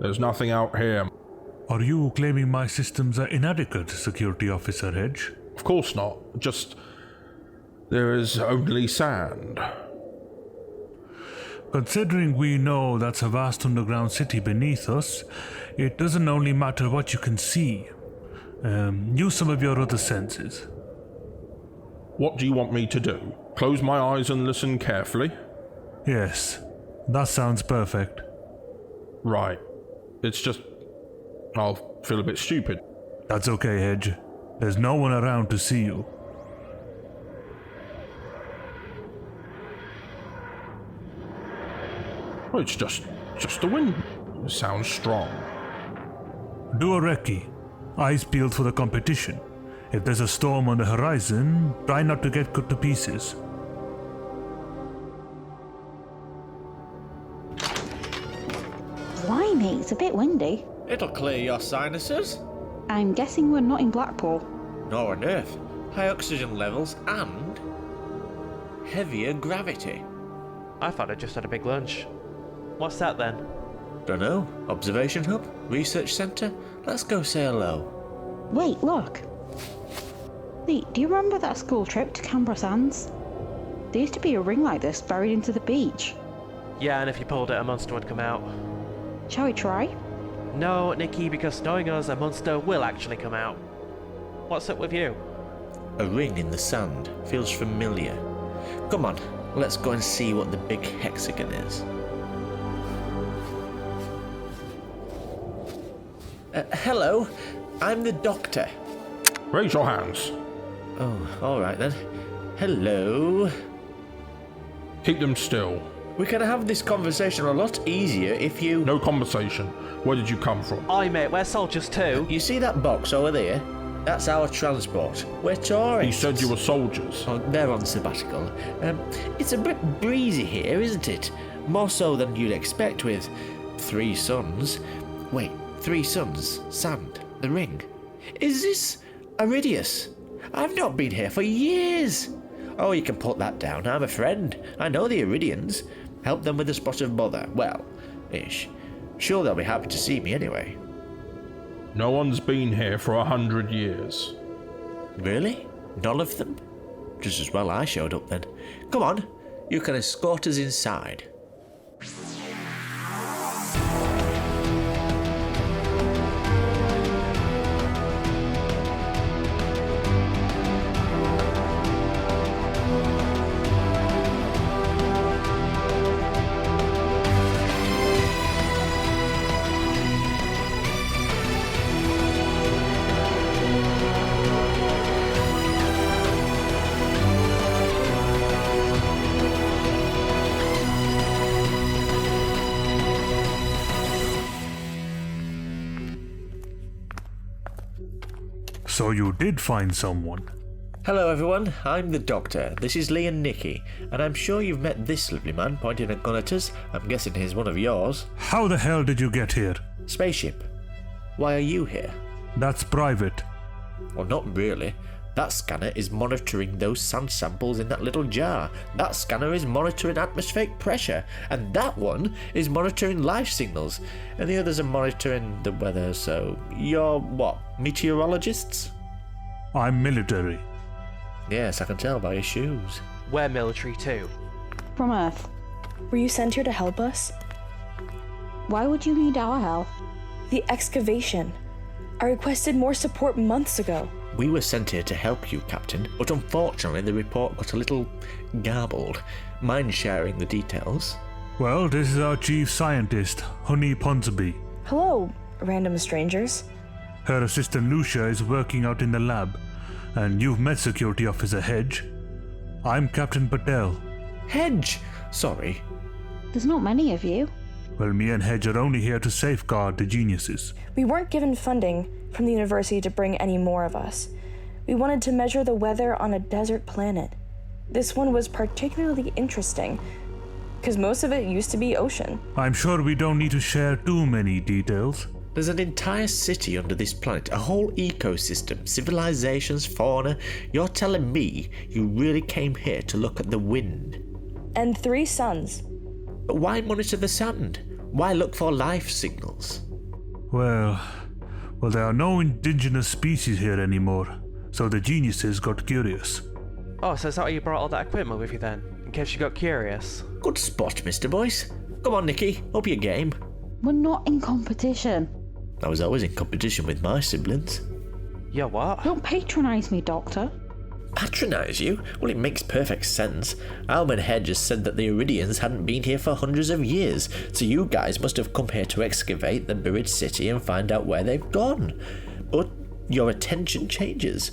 There's nothing out here. Are you claiming my systems are inadequate, Security Officer Hedge? Of course not. Just... there is only sand. Considering we know that's a vast underground city beneath us, it doesn't only matter what you can see. Use some of your other senses. What do you want me to do? Close my eyes and listen carefully? Yes, that sounds perfect. Right. It's just... I'll feel a bit stupid. That's okay, Hedge. There's no one around to see you. Oh, it's just the wind. It sounds strong. Do a recce. Eyes peeled for the competition. If there's a storm on the horizon, try not to get cut to pieces. Blimey, it's a bit windy. It'll clear your sinuses. I'm guessing we're not in Blackpool. Nor on Earth. High oxygen levels and heavier gravity. I thought I just had a big lunch. What's that then? Dunno. Observation hub? Research centre? Let's go say hello. Wait, look. Lee, do you remember that school trip to Canberra Sands? There used to be a ring like this buried into the beach. Yeah, and if you pulled it, a monster would come out. Shall we try? No, Nicky, because knowing us, a monster will actually come out. What's up with you? A ring in the sand. Feels familiar. Come on, let's go and see what the big hexagon is. Hello, I'm the doctor. Raise your hands. Oh, alright then. Hello. Keep them still. We can have this conversation a lot easier if you... No conversation. Where did you come from? Aye, mate, we're soldiers too. You see that box over there? That's our transport. We're tourists. You said you were soldiers. Oh, they're on sabbatical. It's a bit breezy here, isn't it? More so than you'd expect with 3 suns. Wait, 3 suns, sand, the ring. Is this Iridius? I've not been here for years. Oh, you can put that down. I'm a friend. I know the Iridians. Help them with a spot of bother. Well, ish. Sure, they'll be happy to see me anyway. No one's been here for 100 years. Really? None of them? Just as well I showed up then. Come on, you can escort us inside. So you did find someone. Hello everyone, I'm the Doctor. This is Lee and Nicky, and I'm sure you've met this lovely man pointing a gun at us. I'm guessing he's one of yours. How the hell did you get here? Spaceship. Why are you here? That's private. Well, not really. That scanner is monitoring those sand samples in that little jar. That scanner is monitoring atmospheric pressure. And that one is monitoring life signals. And the others are monitoring the weather, so... You're what, meteorologists? I'm military. Yes, I can tell by your shoes. We're military too. From Earth. Were you sent here to help us? Why would you need our help? The excavation. I requested more support months ago. We were sent here to help you, Captain, but unfortunately the report got a little garbled. Mind sharing the details? Well, this is our chief scientist, Honey Ponsonby. Hello, random strangers. Her assistant Lucia is working out in the lab, and you've met Security Officer Hedge. I'm Captain Patel. Hedge! Sorry. There's not many of you. Well, me and Hedge are only here to safeguard the geniuses. We weren't given funding from the university to bring any more of us. We wanted to measure the weather on a desert planet. This one was particularly interesting, because most of it used to be ocean. I'm sure we don't need to share too many details. There's an entire city under this planet, a whole ecosystem, civilizations, fauna. You're telling me you really came here to look at the wind? And 3 suns. But why monitor the sand? Why look for life signals? Well, there are no indigenous species here anymore, so the geniuses got curious. Oh, so is that why you brought all that equipment with you then? In case you got curious? Good spot, Mr. Boyce. Come on, Nicky, up your game. We're not in competition. I was always in competition with my siblings. Yeah, what? Don't patronise me, Doctor. Patronise you? Well, it makes perfect sense. Alman Hedge has said that the Iridians hadn't been here for hundreds of years, so you guys must have come here to excavate the buried city and find out where they've gone. But your attention changes.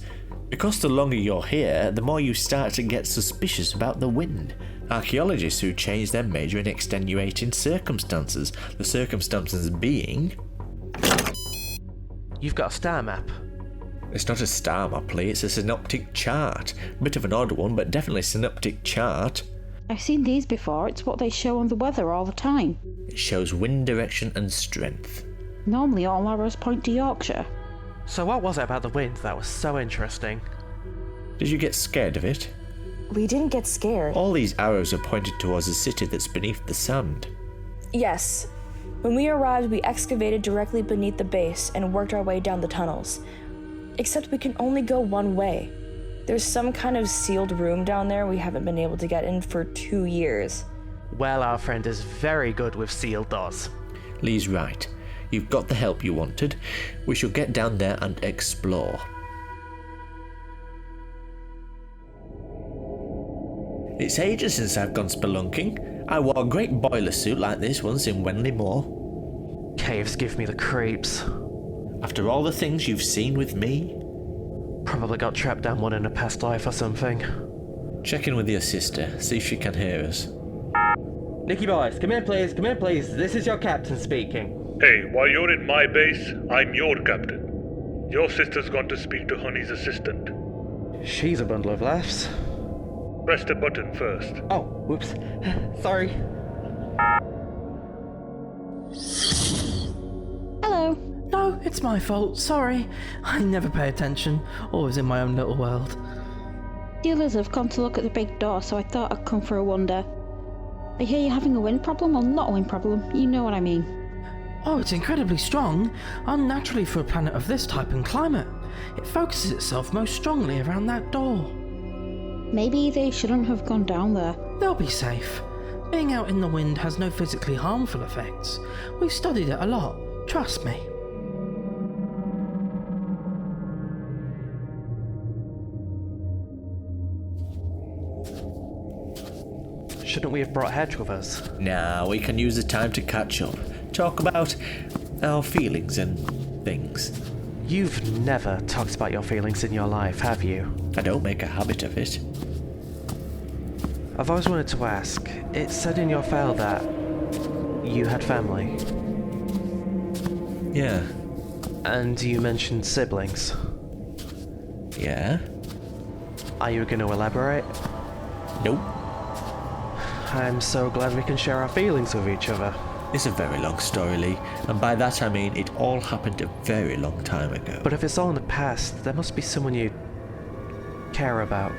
Because the longer you're here, the more you start to get suspicious about the wind. Archaeologists who change their major in extenuating circumstances, the circumstances being... You've got a star map. It's not a star map, Lee, it's a synoptic chart. Bit of an odd one, but definitely a synoptic chart. I've seen these before. It's what they show on the weather all the time. It shows wind direction and strength. Normally all arrows point to Yorkshire. So what was it about the wind that was so interesting? Did you get scared of it? We didn't get scared. All these arrows are pointed towards a city that's beneath the sand. Yes. When we arrived, we excavated directly beneath the base and worked our way down the tunnels. Except we can only go one way. There's some kind of sealed room down there we haven't been able to get in for 2 years. Well, our friend is very good with sealed doors. Lee's right. You've got the help you wanted. We shall get down there and explore. It's ages since I've gone spelunking. I wore a great boiler suit like this once in Wenley Moor. Caves give me the creeps. After all the things you've seen with me? Probably got trapped down one in a past life or something. Check in with your sister, see if she can hear us. Nicky Boyce, come in please. This is your captain speaking. Hey, while you're in my base, I'm your captain. Your sister's gone to speak to Honey's assistant. She's a bundle of laughs. Press the button first. Oh, whoops. Sorry. Hello. No, it's my fault. Sorry. I never pay attention. Always in my own little world. Dealers have come to look at the big door, so I thought I'd come for a wander. I hear you're having a wind problem, or not a wind problem. You know what I mean. Oh, it's incredibly strong. Unnaturally for a planet of this type and climate. It focuses itself most strongly around that door. Maybe they shouldn't have gone down there. They'll be safe. Being out in the wind has no physically harmful effects. We've studied it a lot. Trust me. Shouldn't we have brought Hedge with us? Now we can use the time to catch up. Talk about our feelings and things. You've never talked about your feelings in your life, have you? I don't make a habit of it. I've always wanted to ask. It said in your file that you had family. Yeah. And you mentioned siblings. Yeah? Are you going to elaborate? Nope. I'm so glad we can share our feelings with each other. It's a very long story, Lee, and by that I mean it all happened a very long time ago. But if it's all in the past, there must be someone you care about.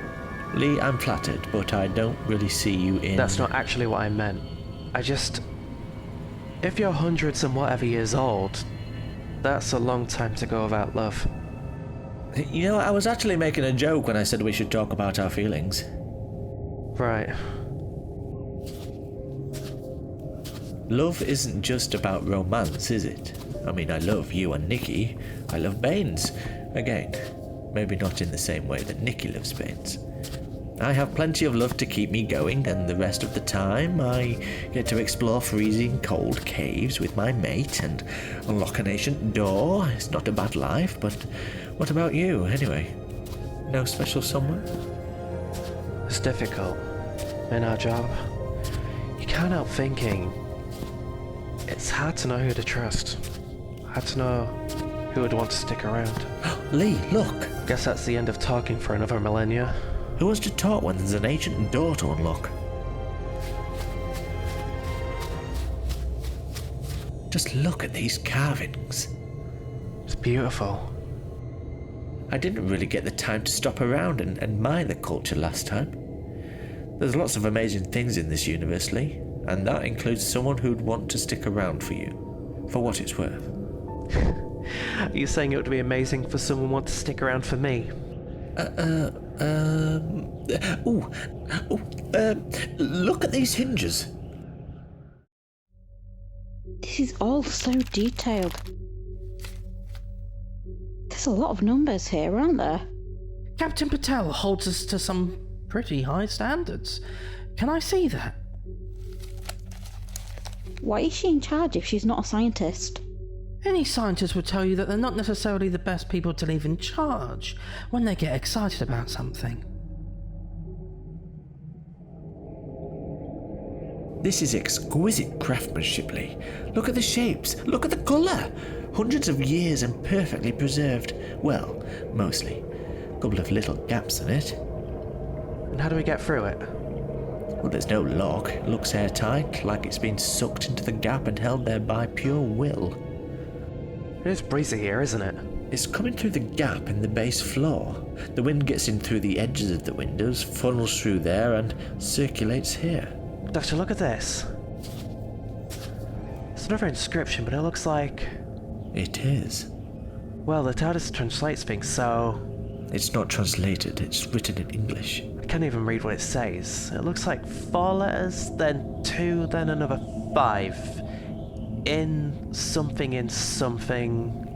Lee, I'm flattered, but I don't really see you in... That's not actually what I meant. If you're hundreds and whatever years old, that's a long time to go without love. You know, I was actually making a joke when I said we should talk about our feelings. Right. Love isn't just about romance, is it? I mean, I love you and Nicky. I love Baines. Again, maybe not in the same way that Nicky loves Baines. I have plenty of love to keep me going, and the rest of the time I get to explore freezing cold caves with my mate and unlock an ancient door. It's not a bad life, but what about you, anyway? No special somewhere? It's difficult. In our job, you can't help thinking it's hard to know who to trust. Hard to know who would want to stick around. Lee, look! Guess that's the end of talking for another millennia. Who wants to talk when there's an ancient door to unlock? Just look at these carvings. It's beautiful. I didn't really get the time to stop around and admire the culture last time. There's lots of amazing things in this universe, Lee, and that includes someone who'd want to stick around for you, for what it's worth. Are you saying it would be amazing for someone who wants to stick around for me? Look at these hinges. This is all so detailed. There's a lot of numbers here, aren't there? Captain Patel holds us to some pretty high standards. Can I see that? Why is she in charge if she's not a scientist? Any scientist would tell you that they're not necessarily the best people to leave in charge when they get excited about something. This is exquisite craftsmanship, Lee. Look at the shapes. Look at the colour. Hundreds of years and perfectly preserved. Well, mostly. A couple of little gaps in it. And how do we get through it? Well, there's no lock. It looks airtight, like it's been sucked into the gap and held there by pure will. It is breezy here, isn't it? It's coming through the gap in the base floor. The wind gets in through the edges of the windows, funnels through there, and circulates here. Doctor, look at this. It's another inscription, but it looks like... It is. Well, the TARDIS translates things, so... It's not translated, it's written in English. I can't even read what it says. It looks like 4 letters, then 2, then another 5. In something...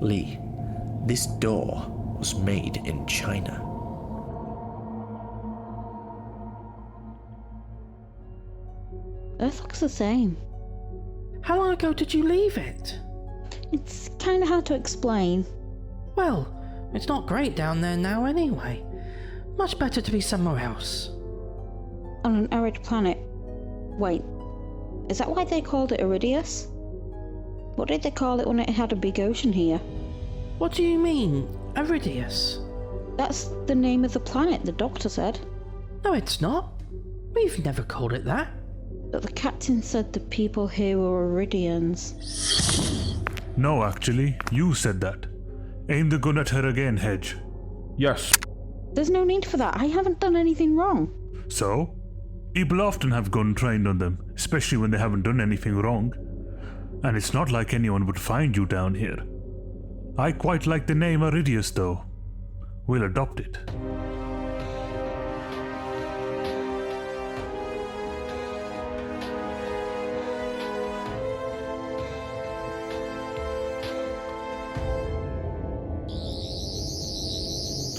Lee, this door was made in China. Earth looks the same. How long ago did you leave it? It's kind of hard to explain. Well, it's not great down there now anyway. Much better to be somewhere else. On an arid planet. Wait, is that why they called it Iridius? What did they call it when it had a big ocean here? What do you mean, Iridius? That's the name of the planet, the doctor said. No, it's not. We've never called it that. But the captain said the people here were Iridians. No, actually, you said that. Aim the gun at her again, Hedge. Yes. There's no need for that. I haven't done anything wrong. So? People often have gun trained on them, especially when they haven't done anything wrong. And it's not like anyone would find you down here. I quite like the name Iridius, though. We'll adopt it.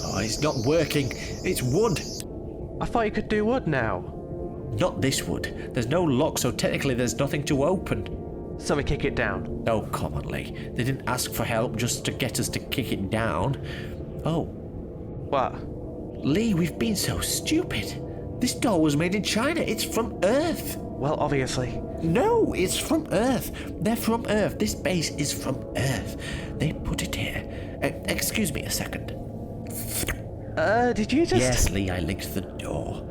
Oh, it's not working. It's wood. I thought you could do wood now. Not this wood. There's no lock, so technically there's nothing to open. So we kick it down. Oh, come on, Lee. They didn't ask for help just to get us to kick it down. Oh. What? Lee, we've been so stupid. This doll was made in China. It's from Earth. Well, obviously. No, it's from Earth. They're from Earth. This base is from Earth. They put it here. Excuse me a second. Did you just... Yes, Lee, I linked the door.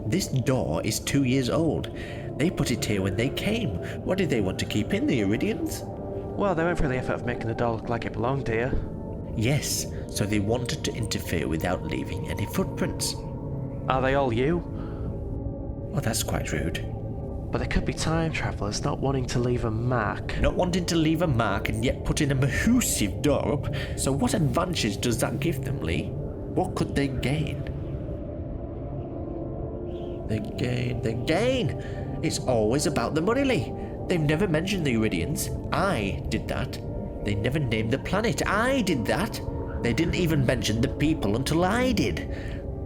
This door is 2 years old. They put it here when they came. What did they want to keep in, the Iridians? Well, they went through the effort of making the doll look like it belonged here. Yes, so they wanted to interfere without leaving any footprints. Are they all you? Oh, that's quite rude. But they could be time travelers not wanting to leave a mark. Not wanting to leave a mark and yet putting a massive door up. So what advantage does that give them, Lee? What could they gain? They gain. It's always about the money, Lee. They've never mentioned the Iridians. I did that. They never named the planet. I did that. They didn't even mention the people until I did.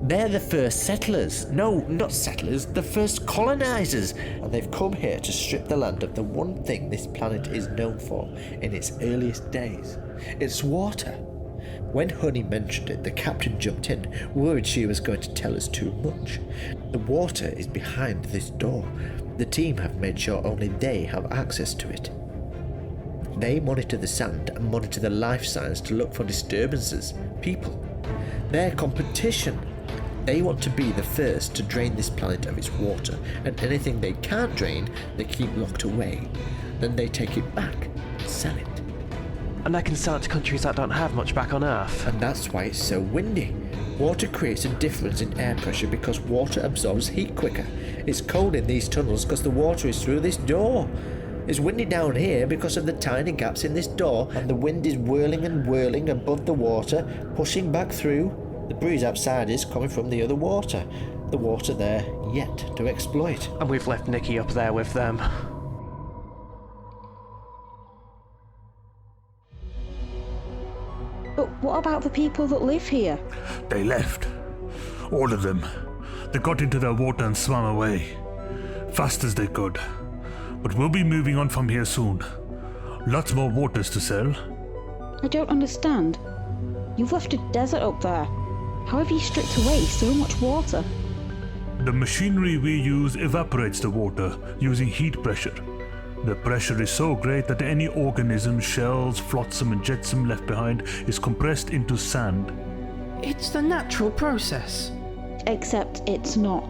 They're the first settlers. No, not settlers, the first colonizers. And they've come here to strip the land of the one thing this planet is known for in its earliest days. It's water. When Honey mentioned it, the captain jumped in, worried she was going to tell us too much. The water is behind this door. The team have made sure only they have access to it. They monitor the sand and monitor the life signs to look for disturbances, people. Their competition. They want to be the first to drain this planet of its water, and anything they can't drain, they keep locked away. Then they take it back and sell it. And they can sell it to countries that don't have much back on Earth. And that's why it's so windy. Water creates a difference in air pressure because water absorbs heat quicker. It's cold in these tunnels because the water is through this door. It's windy down here because of the tiny gaps in this door, and the wind is whirling and whirling above the water, pushing back through. The breeze outside is coming from the other water. The water there yet to exploit. And we've left Nicky up there with them. But what about the people that live here? They left. All of them. They got into their water and swam away. Fast as they could. But we'll be moving on from here soon. Lots more waters to sell. I don't understand. You've left a desert up there. How have you stripped away so much water? The machinery we use evaporates the water using heat pressure. The pressure is so great that any organism, shells, flotsam and jetsam left behind is compressed into sand. It's the natural process. Except it's not.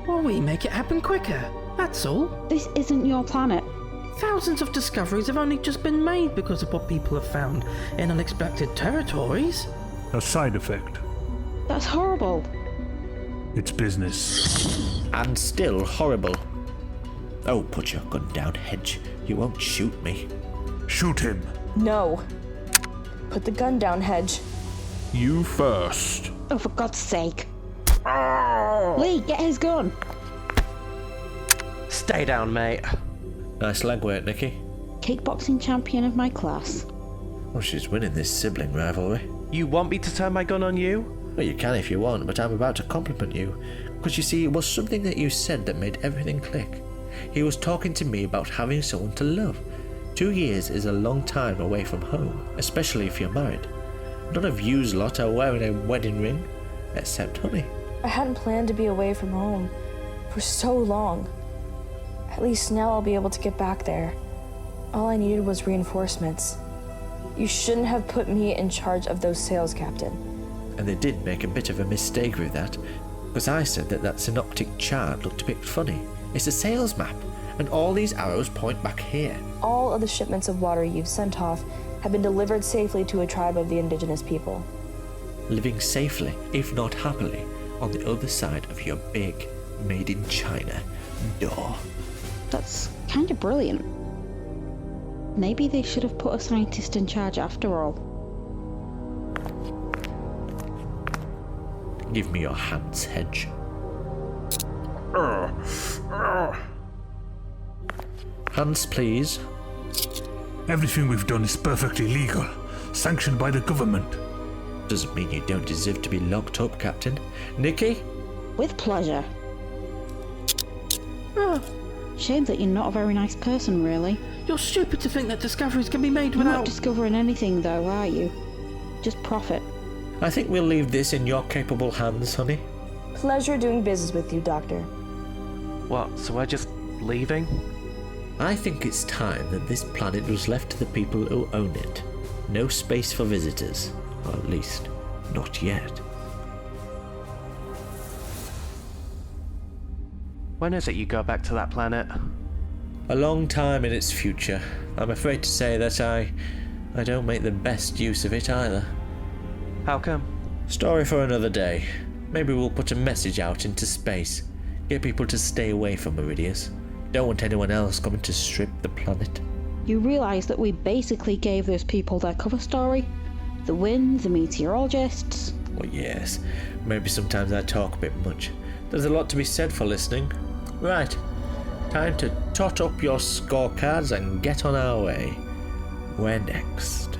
Well, we make it happen quicker, that's all. This isn't your planet. Thousands of discoveries have only just been made because of what people have found in unexpected territories. A side effect. That's horrible. It's business. And still horrible. Oh, put your gun down, Hedge. You won't shoot me. Shoot him. No. Put the gun down, Hedge. You first. Oh, for God's sake. Lee, get his gun. Stay down, mate. Nice leg work, Nicky. Kickboxing champion of my class. Well, she's winning this sibling rivalry. You want me to turn my gun on you? Well, you can if you want, but I'm about to compliment you. Because you see, it was something that you said that made everything click. He was talking to me about having someone to love. 2 years is a long time away from home, especially if you're married. None of yous lot are wearing a wedding ring, except Honey. I hadn't planned to be away from home for so long. At least now I'll be able to get back there. All I needed was reinforcements. You shouldn't have put me in charge of those sales, Captain. And they did make a bit of a mistake with that, because I said that synoptic chart looked a bit funny. It's a sales map, and all these arrows point back here. All of the shipments of water you've sent off have been delivered safely to a tribe of the indigenous people. Living safely, if not happily, on the other side of your big, made in China door. That's kind of brilliant. Maybe they should have put a scientist in charge after all. Give me your hands, Hedge. Hands, please. Everything we've done is perfectly legal, sanctioned by the government. Doesn't mean you don't deserve to be locked up, Captain. Nicky? With pleasure. Oh, Shame that you're not a very nice person, really. you're stupid to think that discoveries can be made You're not without... discovering anything, though, are you? Just profit. I think we'll leave this in your capable hands, Honey. Pleasure doing business with you, Doctor. What, so we're just leaving? I think it's time that this planet was left to the people who own it. No space for visitors. Or at least, not yet. When is it you go back to that planet? A long time in its future. I'm afraid to say that I don't make the best use of it either. How come? Story for another day. Maybe we'll put a message out into space. Get people to stay away from Meridius. Don't want anyone else coming to strip the planet. You realise that we basically gave those people their cover story? The wind, the meteorologists... Well, yes. Maybe sometimes I talk a bit much. There's a lot to be said for listening. Right. Time to tot up your scorecards and get on our way. Where next?